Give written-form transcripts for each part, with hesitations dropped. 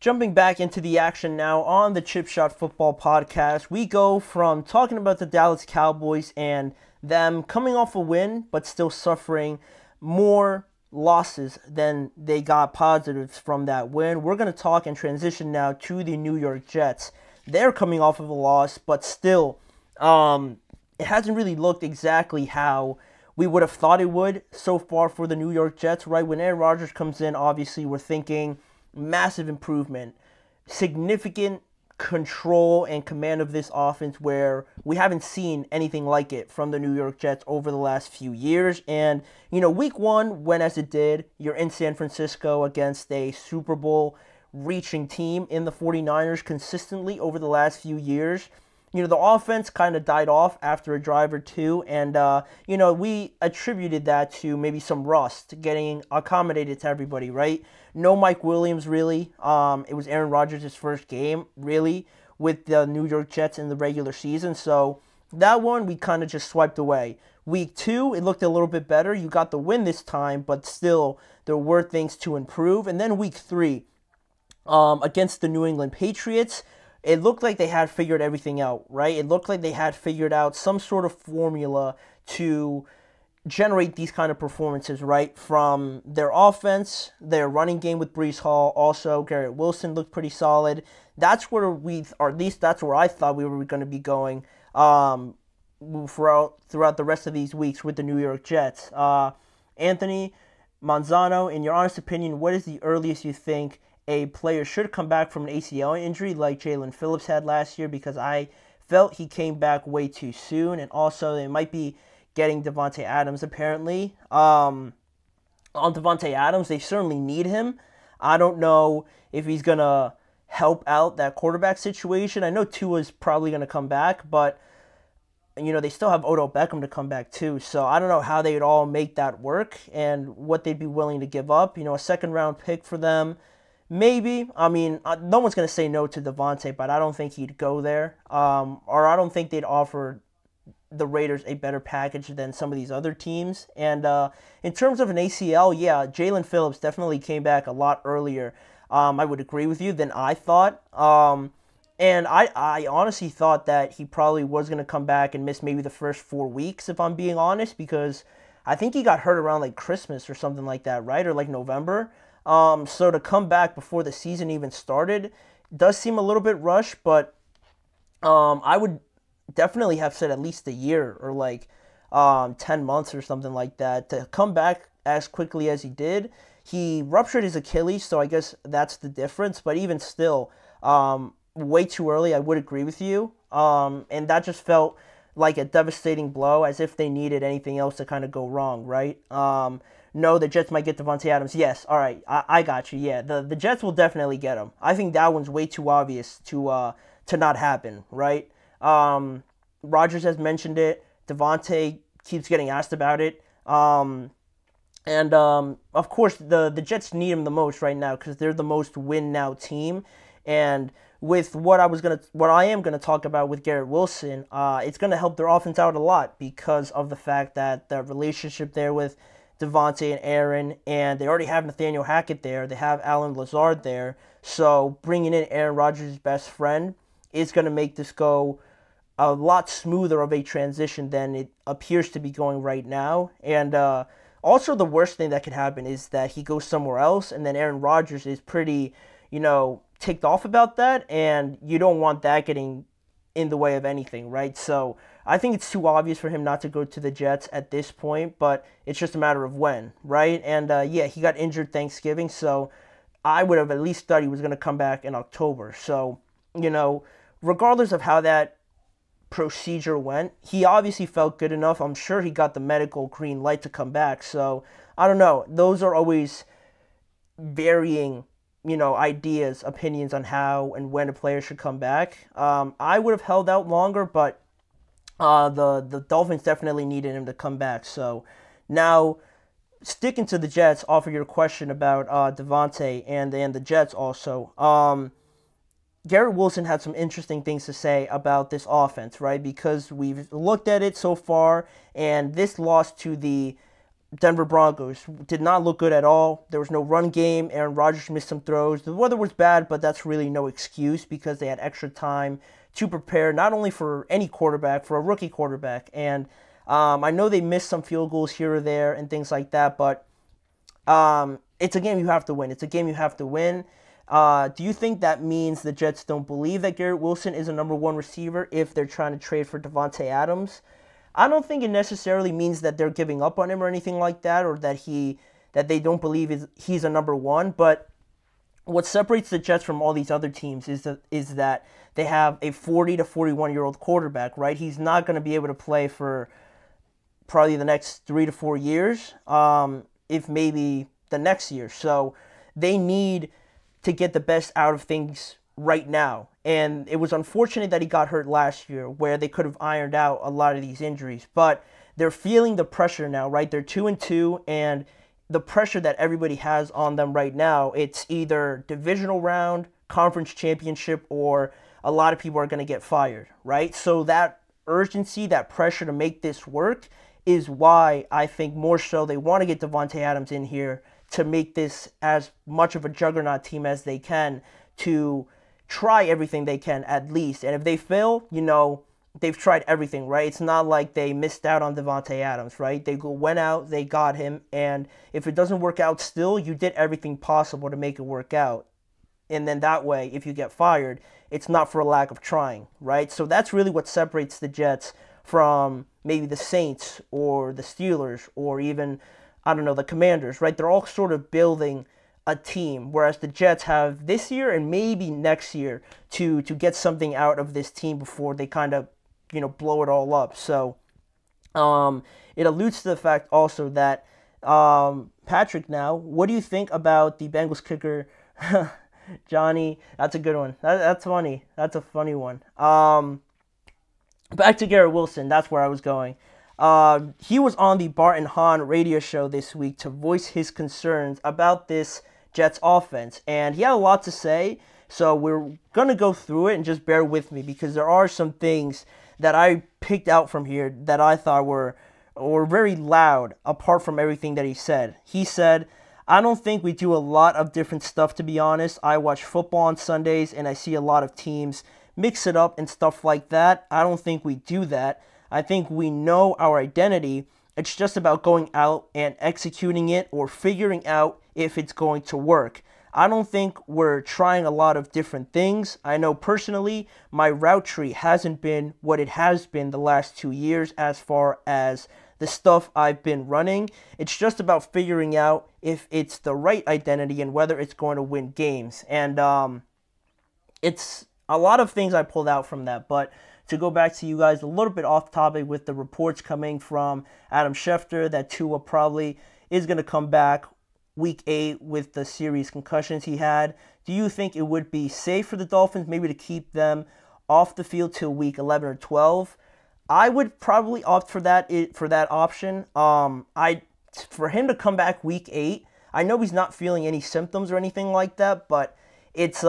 Jumping back into the action now on the Chip Shot Football Podcast, we go from talking about the Dallas Cowboys and them coming off a win, but still suffering more losses than they got positives from that win. We're going to talk and transition now to the New York Jets. They're coming off of a loss, but still, it hasn't really looked exactly how we would have thought it would so far for the New York Jets, right? When Aaron Rodgers comes in, obviously we're thinking massive improvement, significant control and command of this offense where we haven't seen anything like it from the New York Jets over the last few years. And, week one went as it did. You're in San Francisco against a Super Bowl reaching team in the 49ers consistently over the last few years. The offense kind of died off after a drive or two, and, we attributed that to maybe some rust getting accommodated to everybody, right? No Mike Williams, really. It was Aaron Rodgers' first game, really, with the New York Jets in the regular season, so that one we kind of just swiped away. Week two, it looked a little bit better. You got the win this time, but still, there were things to improve. And then week three, against the New England Patriots, it looked like they had figured everything out, right? It looked like they had figured out some sort of formula to generate these kind of performances, right? From their offense, their running game with Breece Hall, also Garrett Wilson looked pretty solid. That's where or at least that's where I thought we were going to be going throughout the rest of these weeks with the New York Jets. Anthony Manzano, in your honest opinion, what is the earliest you think a player should come back from an ACL injury like Jalen Phillips had last year? Because I felt he came back way too soon. And also, they might be getting Davante Adams, apparently. On Davante Adams, they certainly need him. I don't know if he's going to help out that quarterback situation. I know Tua's probably going to come back, but, they still have Odell Beckham to come back too. So I don't know how they'd all make that work and what they'd be willing to give up. A second-round pick for them. Maybe. I mean, no one's going to say no to Davante, but I don't think he'd go there. Or I don't think they'd offer the Raiders a better package than some of these other teams. And in terms of an ACL, yeah, Jalen Phillips definitely came back a lot earlier. I would agree with you than I thought. And I honestly thought that he probably was going to come back and miss maybe the first 4 weeks, if I'm being honest, because I think he got hurt around like Christmas or something like that, right? Or like November. So to come back before the season even started does seem a little bit rushed, but I would definitely have said at least a year or like 10 months or something like that to come back as quickly as he did. He ruptured his Achilles, so I guess that's the difference, but even still, way too early, I would agree with you. And that just felt like a devastating blow, as if they needed anything else to kind of go wrong, right? No, the Jets might get Davante Adams. Yes, all right, I got you. Yeah, the Jets will definitely get him. I think that one's way too obvious to not happen, right? Rodgers has mentioned it. Davante keeps getting asked about it. And of course, the Jets need him the most right now because they're the most win-now team. And with what I am gonna talk about with Garrett Wilson, it's gonna help their offense out a lot because of the fact that the relationship there with Devontae and Aaron, and they already have Nathaniel Hackett there. They have Alan Lazard there. So bringing in Aaron Rodgers' best friend is going to make this go a lot smoother of a transition than it appears to be going right now. And also the worst thing that could happen is that he goes somewhere else, and then Aaron Rodgers is pretty, ticked off about that, and you don't want that getting in the way of anything, right? So I think it's too obvious for him not to go to the Jets at this point, but it's just a matter of when, right? And yeah, he got injured Thanksgiving, so I would have at least thought he was going to come back in October. So, regardless of how that procedure went, he obviously felt good enough. I'm sure he got the medical green light to come back. So I don't know. Those are always varying ideas, opinions on how and when a player should come back. I would have held out longer, but the Dolphins definitely needed him to come back. So now, sticking to the Jets, off of your question about Davante and the Jets also, Garrett Wilson had some interesting things to say about this offense, right? Because we've looked at it so far, and this loss to the Denver Broncos did not look good at all. There was no run game. Aaron Rodgers missed some throws. The weather was bad, but that's really no excuse because they had extra time to prepare, not only for any quarterback, for a rookie quarterback. And I know they missed some field goals here or there and things like that, but it's a game you have to win. It's a game you have to win. Do you think that means the Jets don't believe that Garrett Wilson is a number one receiver if they're trying to trade for Davante Adams? I don't think it necessarily means that they're giving up on him or anything like that, or that they don't believe he's a number one. But what separates the Jets from all these other teams is that they have a 40 to 41-year-old quarterback, right? He's not going to be able to play for probably the next 3 to 4 years, if maybe the next year. So they need to get the best out of things right now. And it was unfortunate that he got hurt last year, where they could have ironed out a lot of these injuries. But they're feeling the pressure now, right? They're 2-2, and the pressure that everybody has on them right now, it's either divisional round, conference championship, or a lot of people are going to get fired, right? So that urgency, that pressure to make this work is why I think more so they want to get Davante Adams in here to make this as much of a juggernaut team as they can, to try everything they can at least. And if they fail, they've tried everything, right? It's not like they missed out on Davante Adams, right? They went out, they got him, and if it doesn't work out still, you did everything possible to make it work out. And then that way, if you get fired, it's not for a lack of trying, right? So that's really what separates the Jets from maybe the Saints or the Steelers or even, the Commanders, right? They're all sort of building a team, whereas the Jets have this year and maybe next year to get something out of this team before they kind of, blow it all up. So it alludes to the fact also that, Patrick, now, what do you think about the Bengals kicker, Johnny? That's a good one. That's funny. That's a funny one. Back to Garrett Wilson. That's where I was going. He was on the Bart and Hahn radio show this week to voice his concerns about this Jets offense, and he had a lot to say, so we're going to go through it and just bear with me because there are some things that I picked out from here that I thought were very loud apart from everything that he said. He said, "I don't think we do a lot of different stuff, to be honest. I watch football on Sundays and I see a lot of teams mix it up and stuff like that. I don't think we do that. I think we know our identity. It's just about going out and executing it or figuring out if it's going to work. I don't think we're trying a lot of different things. I know personally my route tree hasn't been what it has been the last 2 years as far as the stuff I've been running. It's just about figuring out if it's the right identity and whether it's going to win games." And it's a lot of things I pulled out from that, but to go back to you guys a little bit off topic with the reports coming from Adam Schefter that Tua probably is going to come back week 8 with the serious concussions he had. Do you think it would be safe for the Dolphins maybe to keep them off the field till week 11 or 12? I would probably opt for that option. For him to come back week 8, I know he's not feeling any symptoms or anything like that, but it's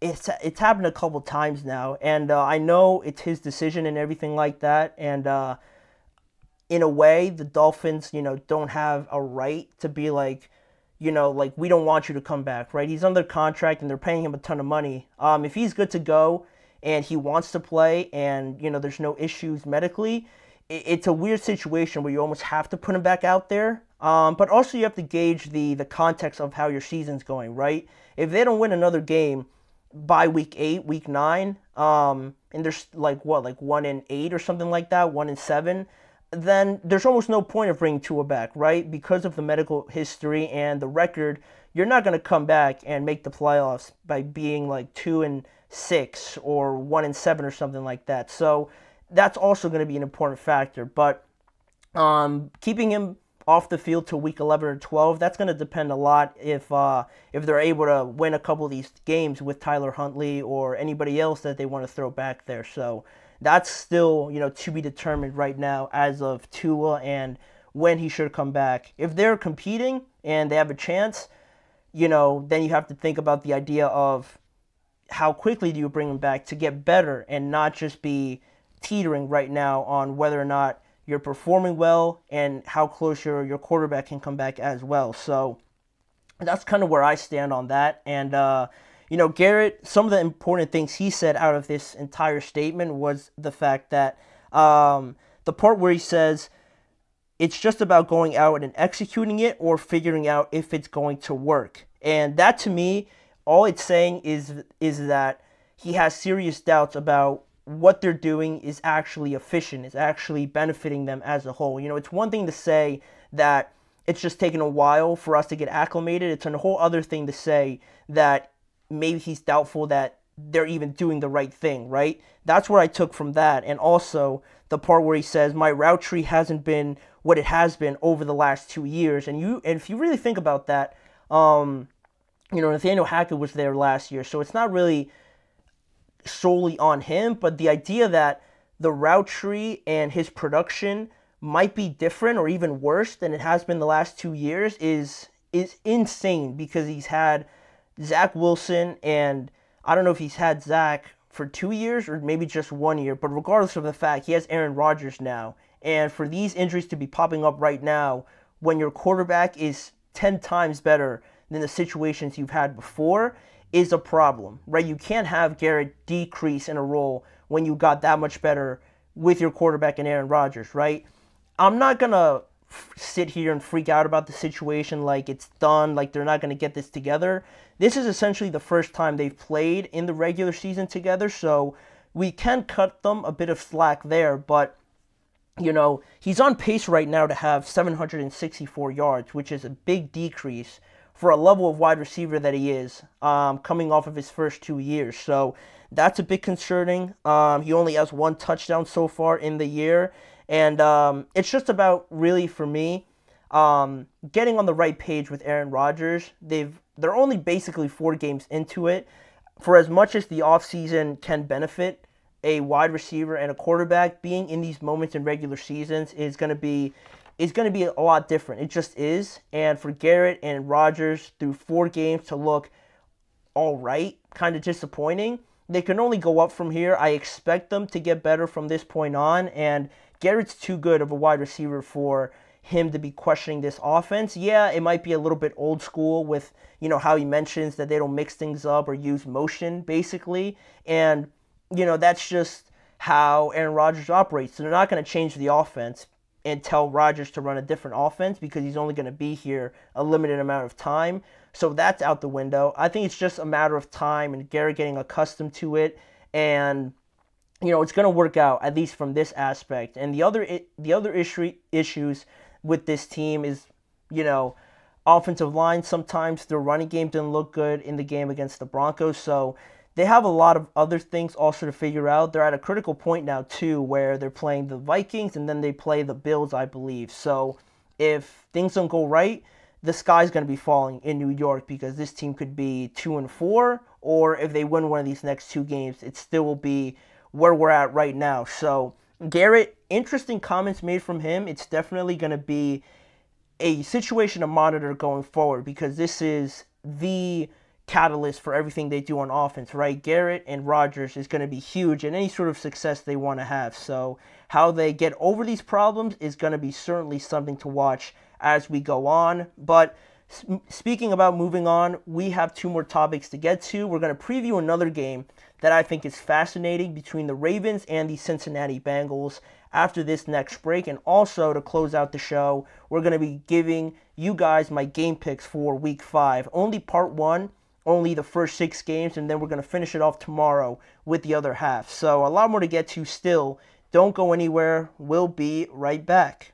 it's happened a couple times now, and I know it's his decision and everything like that, and in a way, the Dolphins, don't have a right to be like, we don't want you to come back, right? He's under contract and they're paying him a ton of money. If he's good to go and he wants to play and, there's no issues medically, it's a weird situation where you almost have to put him back out there. But also you have to gauge the context of how your season's going, right? If they don't win another game by week 8, week 9, and there's 1-8 or something like that, 1-7, then there's almost no point of bringing Tua back, right? Because of the medical history and the record, you're not going to come back and make the playoffs by being 2-6 or 1-7 or something like that. So that's also going to be an important factor. But keeping him off the field till week 11 or 12, that's going to depend a lot if they're able to win a couple of these games with Tyler Huntley or anybody else that they want to throw back there. So that's still, to be determined right now as of Tua and when he should come back. If they're competing and they have a chance, then you have to think about the idea of how quickly do you bring him back to get better and not just be teetering right now on whether or not you're performing well, and how close your quarterback can come back as well. So that's kind of where I stand on that. And, Garrett, some of the important things he said out of this entire statement was the fact that the part where he says it's just about going out and executing it or figuring out if it's going to work. And that, to me, all it's saying is that he has serious doubts about what they're doing is actually efficient, is actually benefiting them as a whole. It's one thing to say that it's just taken a while for us to get acclimated. It's a whole other thing to say that maybe he's doubtful that they're even doing the right thing, right? That's what I took from that. And also the part where he says, my route tree hasn't been what it has been over the last 2 years. And if you really think about that, Nathaniel Hackett was there last year, so it's not really solely on him, but the idea that the route tree and his production might be different or even worse than it has been the last 2 years is insane, because he's had Zach Wilson, and I don't know if he's had Zach for 2 years or maybe just 1 year, but regardless of the fact, he has Aaron Rodgers now. And for these injuries to be popping up right now when your quarterback is 10 times better than the situations you've had before is a problem, right? You can't have Garrett decrease in a role when you got that much better with your quarterback and Aaron Rodgers, right? I'm not going to sit here and freak out about the situation like it's done, like they're not going to get this together. This is essentially the first time they've played in the regular season together, so we can cut them a bit of slack there, but he's on pace right now to have 764 yards, which is a big decrease for a level of wide receiver that he is, coming off of his first 2 years. So that's a bit concerning. He only has 1 touchdown so far in the year. And it's just about, really, for me, getting on the right page with Aaron Rodgers. They're only basically 4 games into it. For as much as the offseason can benefit a wide receiver and a quarterback, being in these moments in regular seasons is going to be a lot different. It just is. And for Garrett and Rodgers through 4 games to look all right, kind of disappointing, they can only go up from here. I expect them to get better from this point on, and Garrett's too good of a wide receiver for him to be questioning this offense. Yeah, it might be a little bit old school with, how he mentions that they don't mix things up or use motion, basically. And, that's just how Aaron Rodgers operates. So they're not going to change the offense and tell Rodgers to run a different offense because he's only going to be here a limited amount of time. So that's out the window. I think it's just a matter of time and Garrett getting accustomed to it, and it's going to work out, at least from this aspect. And the other issues with this team is, offensive line. Sometimes their running game didn't look good in the game against the Broncos, so they have a lot of other things also to figure out. They're at a critical point now, too, where they're playing the Vikings and then they play the Bills, I believe. So if things don't go right, the sky's going to be falling in New York, because this team could be 2-4, or if they win one of these next 2 games, it still will be where we're at right now. So Garrett, interesting comments made from him. It's definitely going to be a situation to monitor going forward, because this is the catalyst for everything they do on offense, right? Garrett and Rodgers is going to be huge in any sort of success they want to have. So how they get over these problems is going to be certainly something to watch as we go on. But speaking about moving on, we have 2 more topics to get to. We're going to preview another game that I think is fascinating between the Ravens and the Cincinnati Bengals after this next break. And also, to close out the show, we're going to be giving you guys my game picks for Week 5. Only part 1, only the first 6 games, and then we're going to finish it off tomorrow with the other half. So a lot more to get to still. Don't go anywhere. We'll be right back.